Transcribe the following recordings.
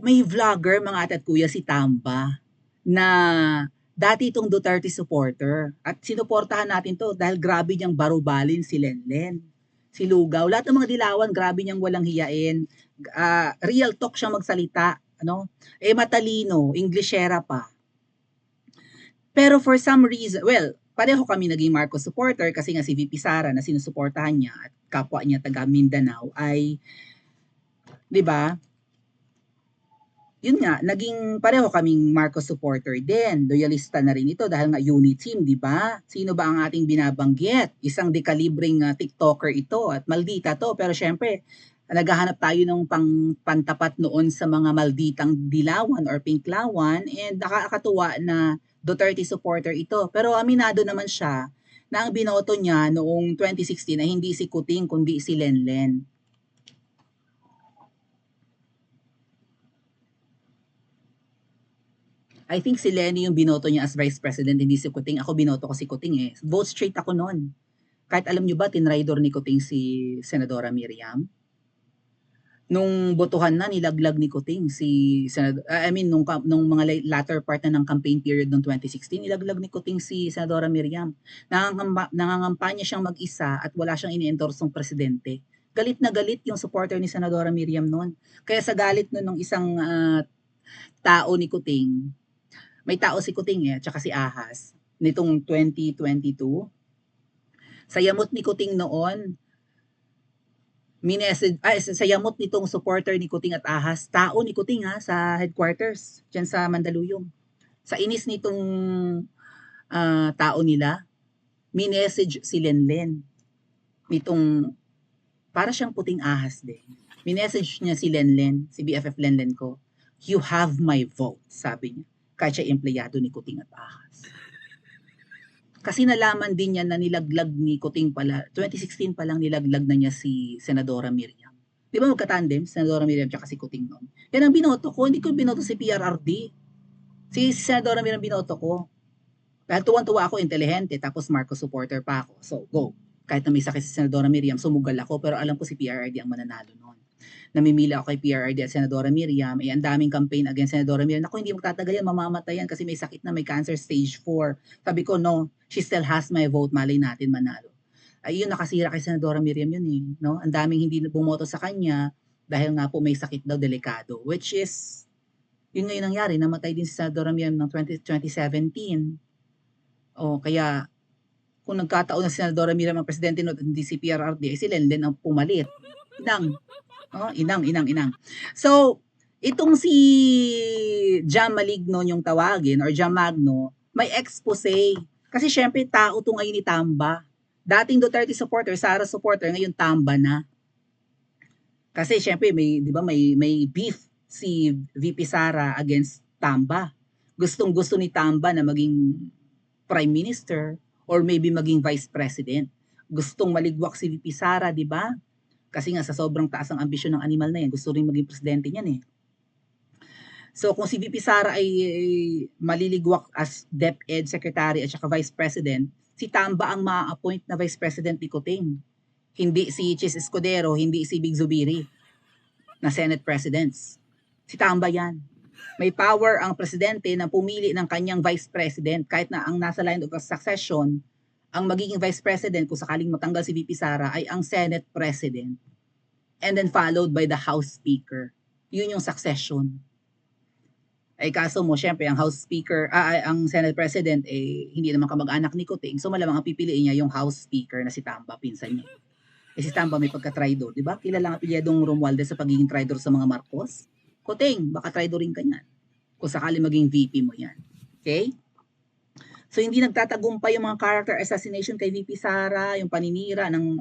may vlogger mga ate at kuya si Tamba na dati itong Duterte supporter. At sinuportahan natin to dahil grabe niyang barubalin si Lenlen, si Lugaw. Lahat ng mga dilawan, grabe niyang walang hiyain. Real talk siyang magsalita. Ano? Matalino, Englishera pa. Pero for some reason, well, pareho kami naging Marcos supporter kasi nga si VP Sara na sinusuportahan niya at kapwa niya taga Mindanao ay, 'di ba? Yun nga, naging pareho kaming Marcos supporter din. Loyalista na rin ito dahil nga unit team, di ba? Sino ba ang ating binabanggit? Isang dekalibreng TikToker ito at maldita to. Pero syempre, naghahanap tayo ng pantapat noon sa mga malditang dilawan or pinklawan and nakakatuwa na Duterte supporter ito. Pero aminado naman siya na ang binoto niya noong 2016 ay hindi si Kuting kundi si Lenlen. I think si Lenny yung binoto niya as Vice President, hindi si Kuting. Ako binoto ko si Kuting eh. Vote straight ako noon. Kahit alam nyo ba, tinraidor ni Kuting si Senadora Miriam? Nung botohan na, nilaglag ni Kuting si nung mga latter part na ng campaign period ng 2016, nilaglag ni Kuting si Senadora Miriam. Nangangampanya siyang mag-isa at wala siyang ini-endorsong presidente. Galit na galit yung supporter ni Senadora Miriam noon. Kaya sa galit nun ng isang tao ni Kuting, may tao si Kuting at saka si Ahas nitong 2022. Sa yamot ni Kuting noon, sa yamot nitong supporter ni Kuting at Ahas, tao ni Kuting sa headquarters dyan sa Mandaluyong. Sa inis nitong tao nila, minessage si Lenlen nitong para siyang puting ahas din. Minessage niya si Lenlen, si BFF Lenlen ko, "You have my vote," sabi niya. Kahit siya empleyado ni Kuting at Ahas. Kasi nalaman din niya na nilaglag ni Kuting pala, 2016 pa lang nilaglag na niya si Senadora Miriam. Di ba magkatandem, Senadora Miriam at si Kuting noon? Yan ang binoto ko, hindi ko binoto si PRRD. Si Senadora Miriam binoto ko. Dahil tuwan-tuwa ako, intelihente, tapos Marcos supporter pa ako. So, go. Kahit na may sakit si Senadora Miriam, sumugal ako, pero alam ko si PRRD ang mananalo noon. Namimili ako kay PRRD at Senadora Miriam, ang daming campaign against Senadora Miriam. Ako, hindi magtatagal yan, mamamatay yan kasi may sakit na, may cancer stage 4. Sabi ko, no, she still has my vote, malay natin manalo. Ay, yun, nakasira kay Senadora Miriam yun eh. No? Ang daming hindi bumoto sa kanya dahil nga po may sakit daw, delikado. Which is, yun ngayon nangyari, namatay din si Senadora Miriam ng 2017. Kaya, kung nagkataon na si Senadora Miriam ang presidente no, hindi si PRRD, ay si Lenlen ang pumalit. Inang. So, itong si Jam Maligno yung tawagin or Jam Magno, may expose. Kasi syempre tao to ngayon ni Tamba. Dating Duterte supporter, Sara supporter, ngayon Tamba na. Kasi syempre may, 'di ba, may beef si VP Sara against Tamba. Gustong-gusto ni Tamba na maging prime minister or maybe maging vice president. Gustong maligwak si VP Sara, 'di ba? Kasi nga sa sobrang taas ang ambisyon ng animal na yan, gusto rin maging presidente niyan eh. So kung si VP Sara ay maliligwak as DepEd Secretary at saka Vice President, si Tamba ang ma-appoint na Vice President ni Kuting. Hindi si Chis Escudero, hindi si Big Zubiri na Senate Presidents. Si Tamba yan. May power ang presidente na pumili ng kanyang Vice President kahit na ang nasa line of succession, ang magiging Vice President kung sakaling matanggal si VP Sara ay ang Senate President and then followed by the House Speaker. Yun yung succession. Ay kaso mo, syempre, ang House Speaker, ang Senate President, hindi naman kamag-anak ni Kuting, so malamang ang pipiliin niya yung House Speaker na si Tamba, pinsan niya. Si Tamba may pagka-traidor, di ba? Kilala ang apelyadong Romualdez sa pagiging traidor sa mga Marcos. Kuting, baka traidorin ka niyan. Kung sakali maging VP mo yan. Okay? So hindi nagtatagumpay yung mga character assassination kay VP Sara, yung paninira ng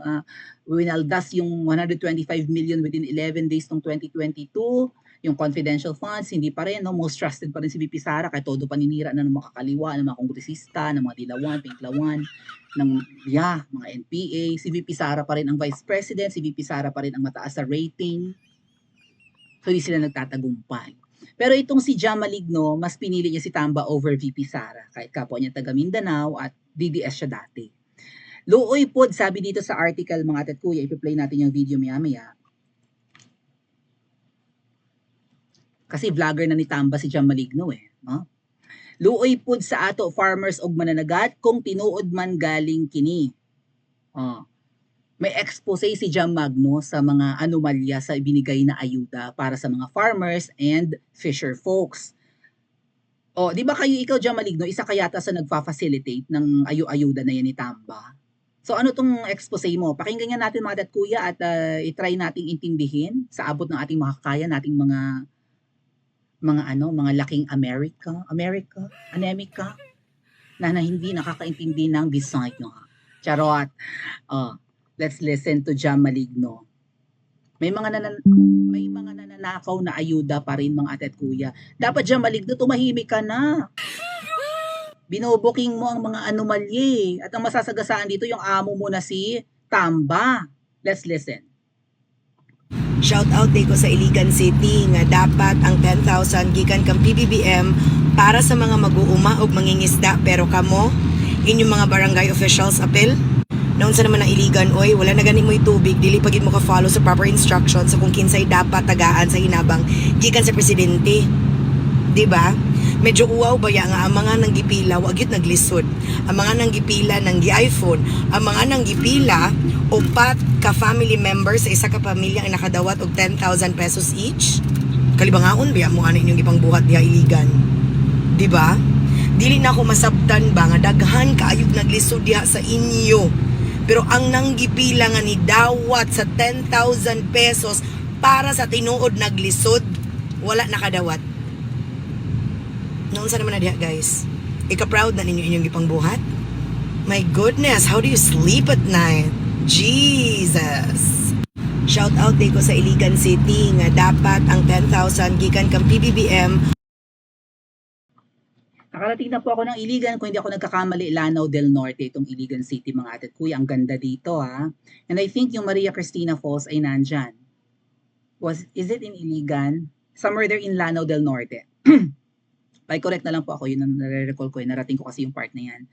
winaldas yung 125 million within 11 days ng 2022, yung confidential funds, hindi pa rin, no? Most trusted pa rin si VP Sara, kaya todo paninira na ng mga kakaliwa, ng mga kongresista, ng mga dilawan, pinklawan, ng mga NPA, si VP Sara pa rin ang Vice President, si VP Sara pa rin ang mataas sa rating. So hindi sila nagtatagumpay. Pero itong si Jam Maligno, mas pinili niya si Tamba over VP Sara, kahit kapwa niya taga Mindanao at DDS siya dati. Luoy pod, sabi dito sa article mga atat kuya, ipi-play natin yung video maya-maya. Kasi vlogger na ni Tamba si Jam Maligno eh. No? Luoy pud sa ato farmers og mananagat kung tinuod man galing kini. Oh. May expose si Jam Magno sa mga anomalya sa ibinigay na ayuda para sa mga farmers and fisher folks. O, di ba kayo, ikaw Jam Maligno, isa ka yata sa nagfa-facilitate ng ayuda na yan ni Tamba? So ano tong expose mo? Pakinggan nga natin mga kuya at i-try nating intindihin sa abot ng ating makakaya nating mga laking America na hindi nakakaintindi ng Bisaya. Charot. Oh, let's listen to Jam Maligno. May mga nananakaw na ayuda pa rin mga ate at kuya. Dapat Jam Maligno, tumahimik ka na. Binoboking mo ang mga anomalye. At ang masasagasaan dito yung amo mo na si Tamba. Let's listen. Shout out day ko sa Iligan City nga dapat ang 10,000 gikan kang PBBM para sa mga mag-uuma og mangingisda pero kamo inyong mga barangay officials apel noon sa naman ang Iligan oy wala na gani mo'y tubig dili pagid mo ka follow sa proper instructions sa kung kinsay dapat tagaan sa hinabang gikan sa presidente, di ba? Medyo uwaw baya nga ang mga nanggipila wa gyud naglisod, ang mga nanggipila nang gi-iPhone, ang mga nanggipila upat ka family members sa isa ka pamilya ang nakadawat og 10,000 pesos each. Kalibangaon biya mo ani inyong ipangbuhat diha Iligan, di ba? Dili na ako masabtan ba nga daghan kaayog naglisod diha sa inyo, pero ang nanggipila nga ni dawat sa 10,000 pesos para sa tinuod naglisod wala nakadawat. Noon sa naman na diha guys, ika-proud na ninyo inyong ipangbuhat. My goodness, how do you sleep at night? Jesus! Shout out day ko sa Iligan City nga dapat ang 10,000 gikan kang PBBM. Nakarating na po ako ng Iligan, kung hindi ako nagkakamali, Lanao del Norte, itong Iligan City mga ate at kuya. Ang ganda dito ha. And I think yung Maria Cristina Falls ay nandyan. Is it in Iligan? Somewhere there in Lanao del Norte. Correct na lang po ako, yun ang nare-recall ko, narating ko kasi yung part na yan.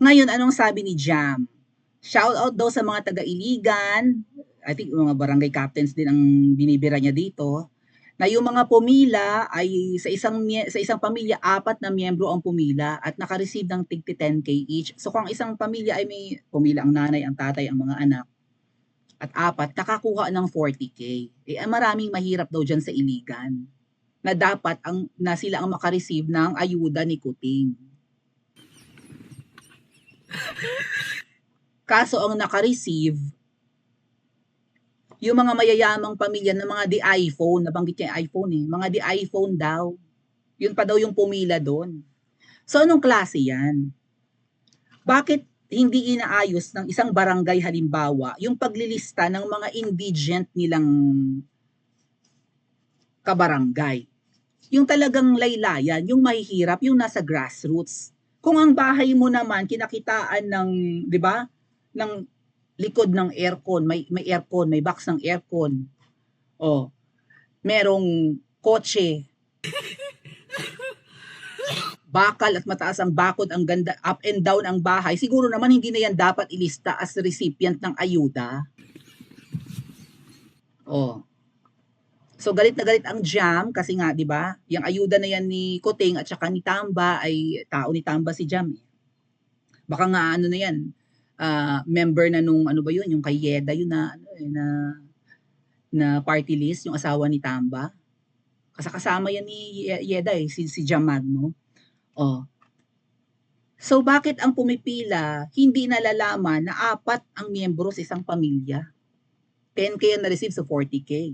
Ngayon, anong sabi ni Jam? Shout out daw sa mga taga-Iligan, I think mga barangay captains din ang binibira niya dito, na yung mga pumila ay sa isang pamilya, 4 na miyembro ang pumila at naka-receive ng tig 10K each. So kung isang pamilya ay may pumila ang nanay, ang tatay, ang mga anak, at 4, nakakuha ng 40K. Maraming mahirap daw dyan sa Iligan na dapat na sila ang makareceive ng ayuda ni Kuting. Kaso ang naka-receive yung mga mayayamang pamilya ng mga di-iPhone, nabanggit niya yung iPhone mga di-iPhone daw. Yun pa daw yung pumila doon. So anong klase yan? Bakit hindi inaayos ng isang barangay halimbawa yung paglilista ng mga indigent nilang kabarangay? Yung talagang laylayan, yung mahihirap, yung nasa grassroots. Kung ang bahay mo naman kinakitaan ng, 'di ba? Ng likod ng aircon, may aircon, may box ng aircon. Oh, merong kotse. Bakal at mataas ang bakod, ang ganda, up and down ang bahay. Siguro naman hindi na yan dapat ilista as recipient ng ayuda. Oh. So galit na galit ang Jam kasi nga 'di ba? Yung ayuda na yan ni Kuting at saka ni Tamba ay tao ni Tamba si Jam. Baka nga ano na yan, member na nung ano ba yun, yung kay Yeda yun na party list, yung asawa ni Tamba. Kasama yan ni Yeda si Jam Magno. Oh. So bakit ang pumipila hindi nalalaman na 4 ang miyembro sa isang pamilya? 10K ang na-receive so 40K.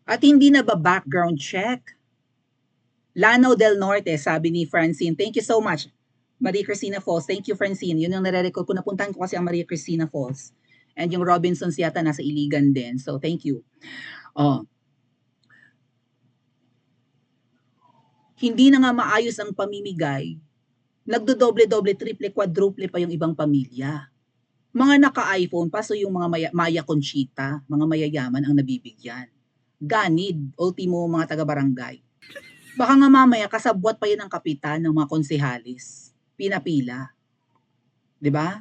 At hindi na ba background check? Lanao del Norte, sabi ni Francine. Thank you so much. Maria Cristina Falls. Thank you, Francine. Yun yung nare-record ko. Napuntahan ko kasi ang Maria Cristina Falls. And yung Robinsons yata nasa Iligan din. So, thank you. Oh. Hindi na nga maayos ang pamimigay. Nagdodoble-doble, triple, quadruple pa yung ibang pamilya. Mga naka-iPhone pa, so yung mga Maya Conchita, mga mayayaman ang nabibigyan. Ganid, ultimo mga taga-barangay. Baka nga mamaya kasabwat pa yan ng kapitan ng mga konsehalis. Pinapila. 'Di ba?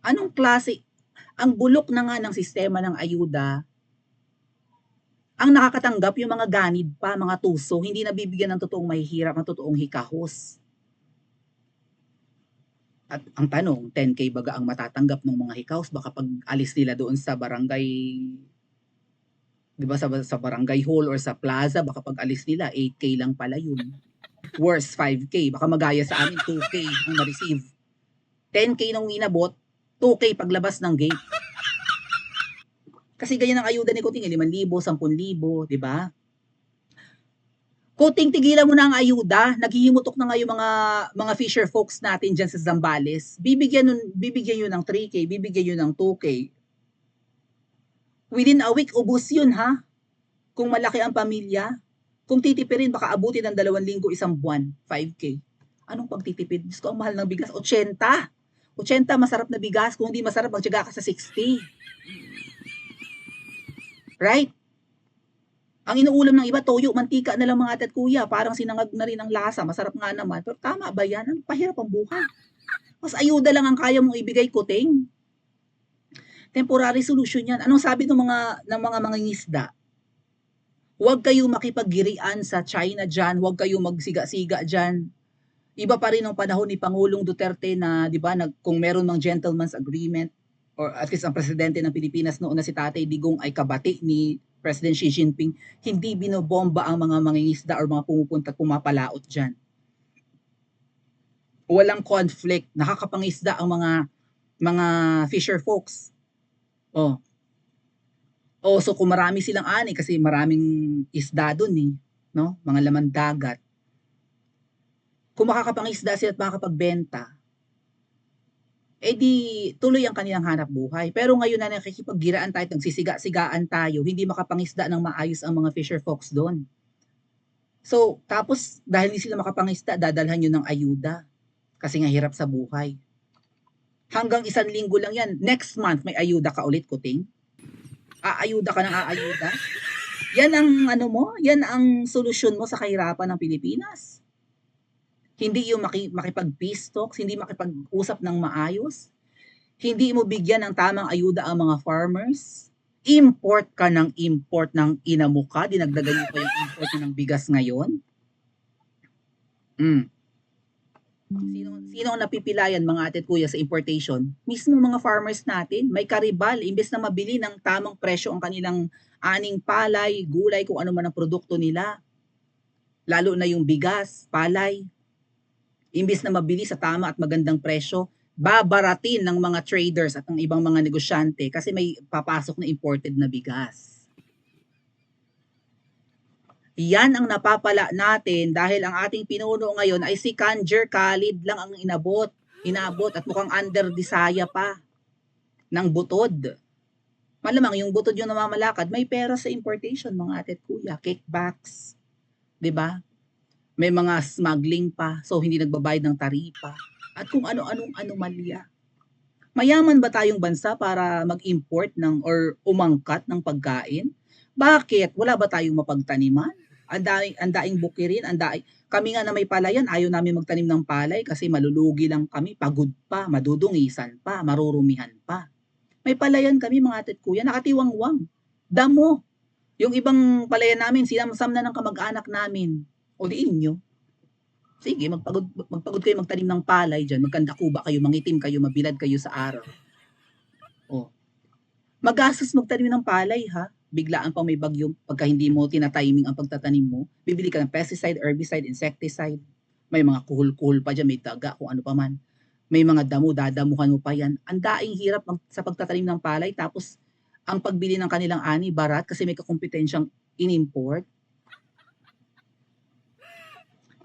Anong klase? Ang bulok na nga ng sistema ng ayuda, Ang nakakatanggap yung mga ganid pa, mga tuso, hindi nabibigyan ng totoong mahihirap, ng totoong hikahos. At ang tanong, 10K baga ang matatanggap ng mga hikahos baka pag alis nila doon sa barangay, 'di ba sa barangay hall or sa plaza, baka pag alis nila 8K lang pala yun. Worse, 5K. Baka magaya sa amin, 2K ang ma-receive. 10K nung inabot, 2K paglabas ng gate. Kasi ganyan ang ayuda ni Kuting, 5,000, 10,000, di ba? Kuting, tigilan mo na ang ayuda. Naghihimutok na nga yung mga fisher folks natin dyan sa Zambales. Bibigyan yun ng 3K, bibigyan yun ng 2K. Within a week, ubos yun, ha? Kung malaki ang pamilya, kung titipirin, baka abutin ng 2 linggo, 1 buwan, 5K. Anong pagtitipid? Diyos ko, ang mahal ng bigas, 80. 80, masarap na bigas. Kung hindi masarap, magtiyaga ka sa 60. Right? Ang inuulam ng iba, toyo, mantika na lang mga ate at kuya. Parang sinangag na rin ang lasa. Masarap nga naman. Pero tama ba yan? Ang pahirap ang buhay. Mas ayuda lang ang kaya mong ibigay, Kuting. Temporary solution yan. Anong sabi ng mga mangingisda? Huwag kayo makipaggirian sa China dyan. Huwag kayo magsiga-siga dyan. Iba pa rin ang panahon ni Pangulong Duterte na, di ba, kung meron mang gentleman's agreement, or at least ang presidente ng Pilipinas noon na si Tatay Digong ay kabati ni President Xi Jinping, hindi binobomba ang mga mangingisda or mga pumupunta at pumapalaot dyan. Walang conflict. Nakakapangisda ang mga fisher folks. Oh. Oh, so kung marami silang ani kasi maraming isda doon eh, no? Mga laman dagat. Kung makakapangisda sila at makakapagbenta, di tuloy ang kanilang hanap buhay. Pero ngayon na nakikipaggiraan tayo, nagsisiga-sigaan tayo, hindi makapangisda ng maayos ang mga fisher folks doon. So, tapos dahil hindi sila makapangisda, dadalhan nyo ng ayuda. Kasi nga hirap sa buhay. Hanggang 1 linggo lang yan. Next month, may ayuda ka ulit, Kuting. Aayuda ka ng aayuda. Yan ang yan ang solusyon mo sa kahirapan ng Pilipinas. Hindi yung makipag-peace talks, hindi makipag-usap ng maayos, hindi mo bigyan ng tamang ayuda ang mga farmers, import ka ng import ng inamuka, dinagdagan mo pa yung import ng bigas ngayon. Sino ang napipilayan mga ate at kuya sa importation? Mismo mga farmers natin, may karibal, imbes na mabili ng tamang presyo ang kanilang aning palay, gulay, kung ano man ang produkto nila. Lalo na yung bigas, palay. Imbis na mabili sa tama at magandang presyo, babaratin ng mga traders at ng ibang mga negosyante kasi may papasok na imported na bigas. Yan ang napapala natin dahil ang ating pinuno ngayon ay si Kanjer Khalid lang ang inaabot at mukhang under Disaya pa ng butod. Malamang yung butod yung namamalakad, may pera sa importation mga ate at kuya, kickbacks, 'di ba? May mga smuggling pa, so hindi nagbabayad ng taripa. At kung ano-anong anomalya. Mayaman ba tayong bansa para mag-import or umangkat ng pagkain? Bakit? Wala ba tayong mapagtaniman? Ang daing bukirin, kami nga na may palayan, ayaw namin magtanim ng palay kasi malulugi lang kami, pagod pa, madudungisan pa, marurumihan pa. May palayan kami mga ate at kuya, nakatiwangwang. Damo. Yung ibang palayan namin, sinamsam na ng kamag-anak namin. O di inyo. Sige, magpagod kayo magtanim ng palay dyan, magkandakuba kayo, mangitim kayo, mabilad kayo sa araw. O. Magastos magtanim ng palay ha. Biglaan pang may bagyo pagka hindi mo tinatiming ang pagtatanim mo. Bibili ka ng pesticide, herbicide, insecticide. May mga kuhol-kuhol pa dyan, may daga, kung ano pa man. May mga damo, dadamuhan mo pa yan. Ang daing hirap sa pagtatanim ng palay, tapos ang pagbili ng kanilang ani, barat, kasi may kakompetensyang in-import.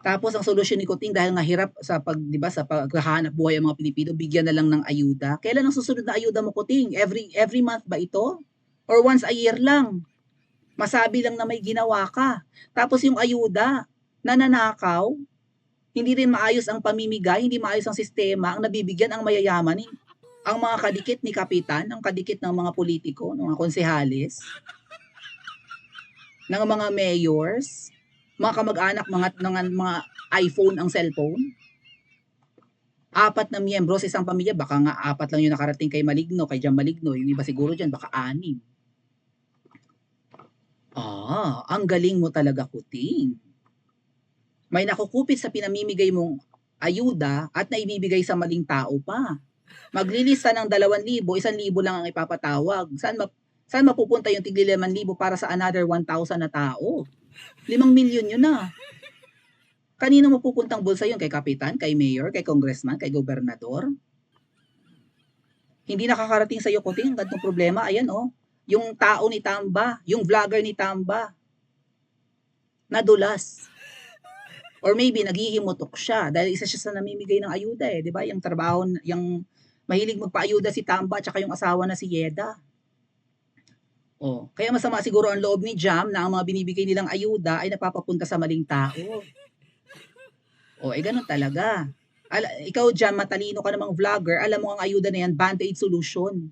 Tapos ang solusyon ni Kuting dahil nga hirap sa paghahanap buhay ang mga Pilipino, bigyan na lang ng ayuda. Kailan ang susunod na ayuda mo, Kuting? Every month ba ito? Or once a year lang? Masabi lang na may ginawa ka. Tapos yung ayuda, nananakaw, hindi rin maayos ang pamimigay, hindi maayos ang sistema, ang nabibigyan ang mayayaman, ang mga kadikit ni Kapitan, ang kadikit ng mga politiko, ng mga konsehalis, ng mga mayors, mga kamag-anak, mga iPhone ang cellphone. 4 na miyembro sa isang pamilya, baka nga 4 lang yung nakarating kay Maligno, kay Jam Maligno, yung iba siguro dyan, baka 6. Ang galing mo talaga, Kuting. May nakukupit sa pinamimigay mong ayuda at naibibigay sa maling tao pa. Maglilista ng 2,000, 1,000 lang ang ipapatawag. Saan mapupunta yung tigli 5,000 para sa another 1,000 na tao? 5 milyon yun na. Kanino mapupuntang bulsa yun? Kay kapitan, kay mayor, kay congressman, kay gobernador? Hindi nakakarating sa'yo, Kuting, ang ganitong problema. Ayan, yung tao ni Tamba, yung vlogger ni Tamba, nadulas. Or maybe naghihimutok siya dahil isa siya sa namimigay ng ayuda eh, 'di ba? Yung trabaho, yung mahilig magpaayuda si Tamba at saka yung asawa na si Yeda. Kaya masama siguro ang loob ni Jam na ang mga binibigay nilang ayuda ay napapapunta sa maling tao. Ganun talaga. Ikaw Jam, matalino ka namang vlogger, alam mo ang ayuda na yan, band-aid solution.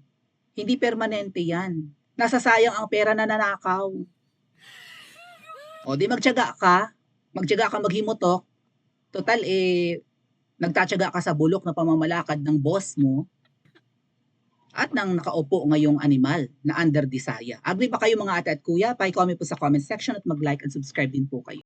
Hindi permanente yan. Nasasayang ang pera na nanakaw. Di magtiyaga ka maghimutok, total nagtatyaga ka sa bulok na pamamalakad ng boss mo at ng nakaupo ngayong animal na under disaya. Agree ba kayo mga ate at kuya? Pa-comment po sa comment section at mag-like and subscribe din po kayo.